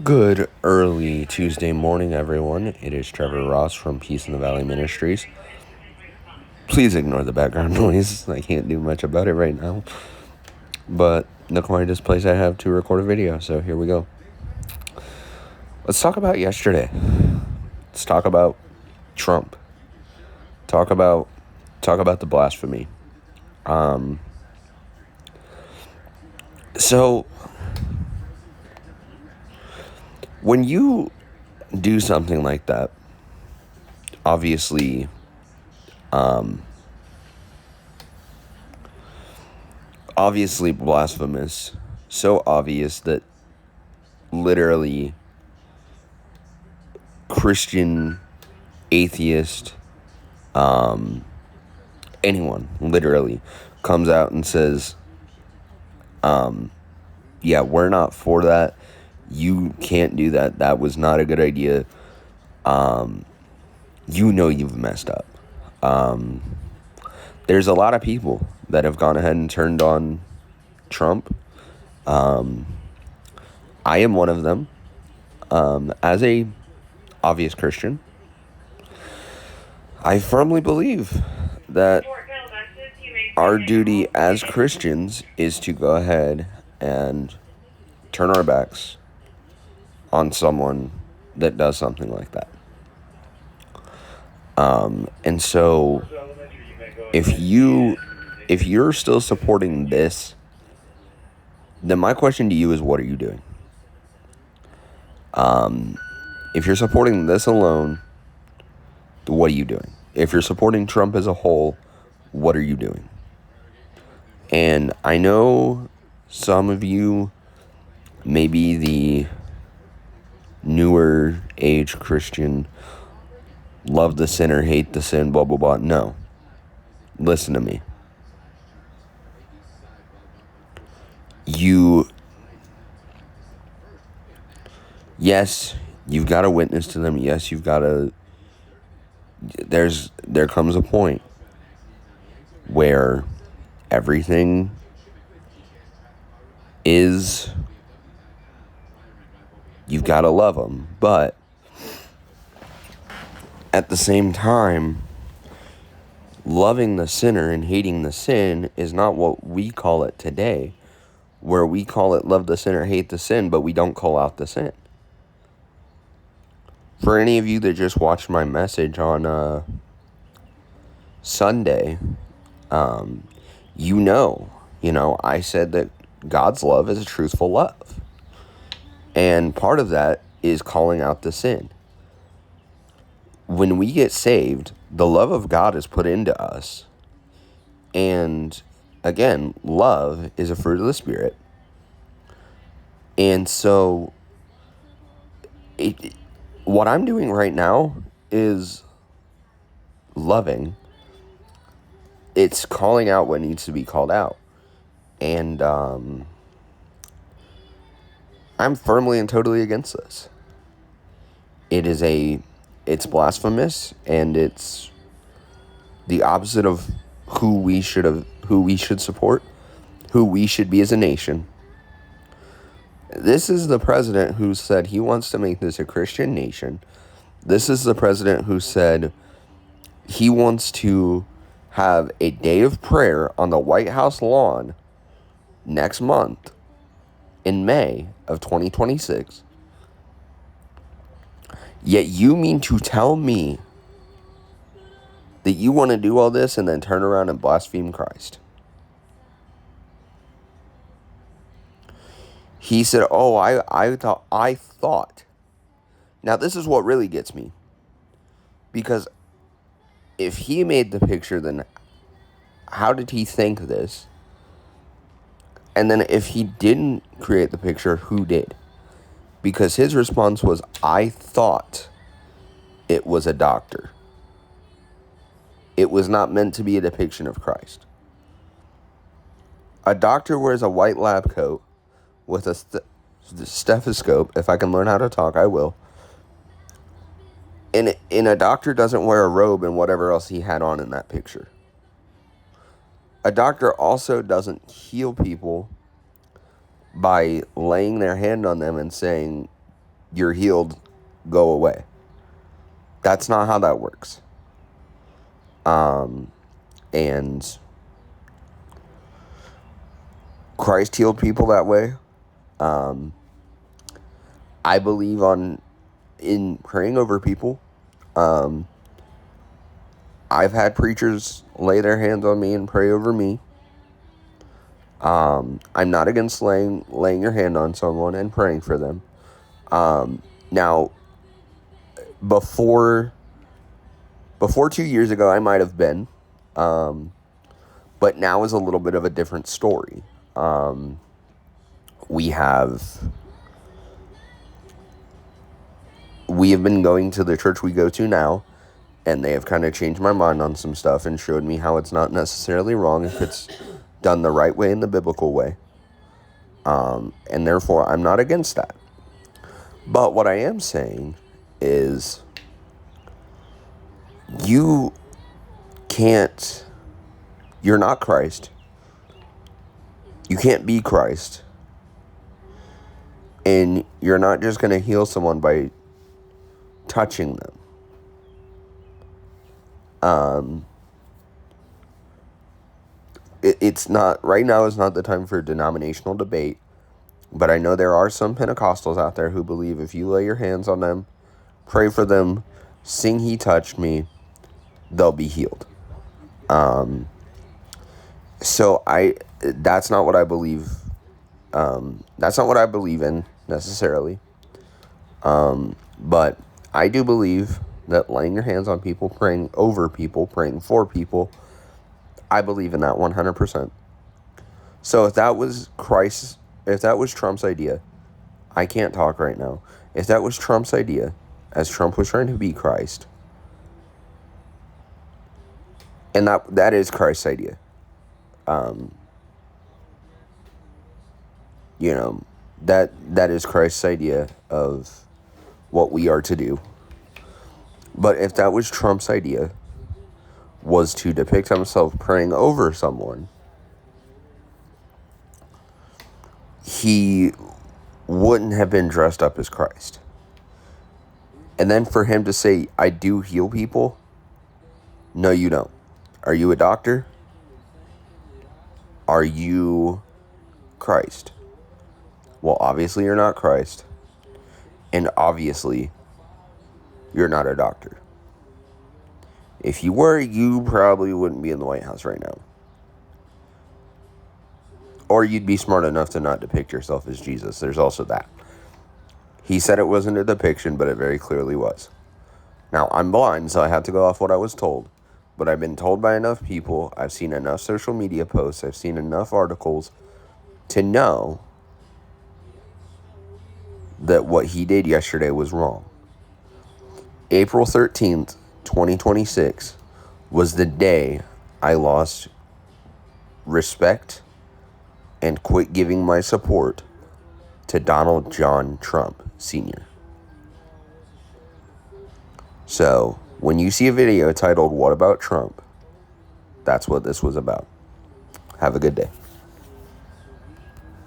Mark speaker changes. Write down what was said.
Speaker 1: Good early Tuesday morning, everyone. It is Trevor Ross from Peace in the Valley Ministries. Please ignore the background noise. I can't do much about it right now. But the quietest place I have to record a video, so here we go. Let's talk about yesterday. Let's talk about Trump. Talk about the blasphemy. So when you do something like that, obviously blasphemous, so obvious that literally Christian, atheist, anyone literally comes out and says, yeah, we're not for that. You can't do that. That was not a good idea. You've messed up. There's a lot of people that have gone ahead and turned on Trump. I am one of them. As a obvious Christian, I firmly believe that our duty as Christians is to go ahead and turn our backs on someone that does something like that. And so if you're still supporting this, then my question to you is, what are you doing? If you're supporting this alone, what are you doing? If you're supporting Trump as a whole, what are you doing? And I know some of you, maybe the newer age Christian, love the sinner, hate the sin, blah, blah, blah. No. Listen to me. Yes, you've got to witness to them. Yes, you've got to, there comes a point where everything is, you've got to love them. But at the same time, loving the sinner and hating the sin is not what we call it today, where we call it love the sinner, hate the sin, but we don't call out the sin. For any of you that just watched my message on Sunday, I said that God's love is a truthful love. And part of that is calling out the sin. When we get saved, the love of God is put into us. And again, love is a fruit of the Spirit. And so what I'm doing right now is loving. It's calling out what needs to be called out. And I'm firmly and totally against this. It's blasphemous, and it's the opposite of who we should support, who we should be as a nation. This is the president who said he wants to make this a Christian nation. This is the president who said he wants to have a day of prayer on the White House lawn next month in May of 2026. Yet you mean to tell me that you want to do all this and then turn around and blaspheme Christ? He said, oh, I thought. Now, this is what really gets me. Because if he made the picture, then how did he think this? And then if he didn't create the picture, who did? Because his response was, I thought it was a doctor. It was not meant to be a depiction of Christ. A doctor wears a white lab coat with a stethoscope. If I can learn how to talk, I will. And a doctor doesn't wear a robe and whatever else he had on in that picture. A doctor also doesn't heal people by laying their hand on them and saying, you're healed, go away. That's not how that works. And Christ healed people that way. I believe in praying over people. I've had preachers lay their hands on me and pray over me. I'm not against laying your hand on someone and praying for them. Now, before 2 years ago, I might have been, but now is a little bit of a different story. We have been going to the church we go to now, and they have kind of changed my mind on some stuff and showed me how it's not necessarily wrong if it's done the right way in the biblical way. And therefore, I'm not against that. But what I am saying is, you're not Christ. You can't be Christ. And you're not just going to heal someone by touching them. It's not, right now is not the time for denominational debate, but I know there are some Pentecostals out there who believe if you lay your hands on them, pray for them, sing He Touched Me, they'll be healed. So that's not what I believe. That's not what I believe in necessarily. But I do believe that laying your hands on people, praying over people, praying for people, I believe in that 100%. So if that was Trump's idea, I can't talk right now. If that was Trump's idea, as Trump was trying to be Christ, and that is Christ's idea, that is Christ's idea of what we are to do. But if that was Trump's idea, was to depict himself praying over someone, he wouldn't have been dressed up as Christ. And then for him to say, I do heal people, no, you don't. Are you a doctor? Are you Christ? Well, obviously you're not Christ. And obviously you're not a doctor. If you were, you probably wouldn't be in the White House right now. Or you'd be smart enough to not depict yourself as Jesus. There's also that. He said it wasn't a depiction, but it very clearly was. Now, I'm blind, so I have to go off what I was told. But I've been told by enough people, I've seen enough social media posts, I've seen enough articles to know that what he did yesterday was wrong. April 13th, 2026 was the day I lost respect and quit giving my support to Donald John Trump Sr. So, when you see a video titled, "What About Trump?" that's what this was about. Have a good day.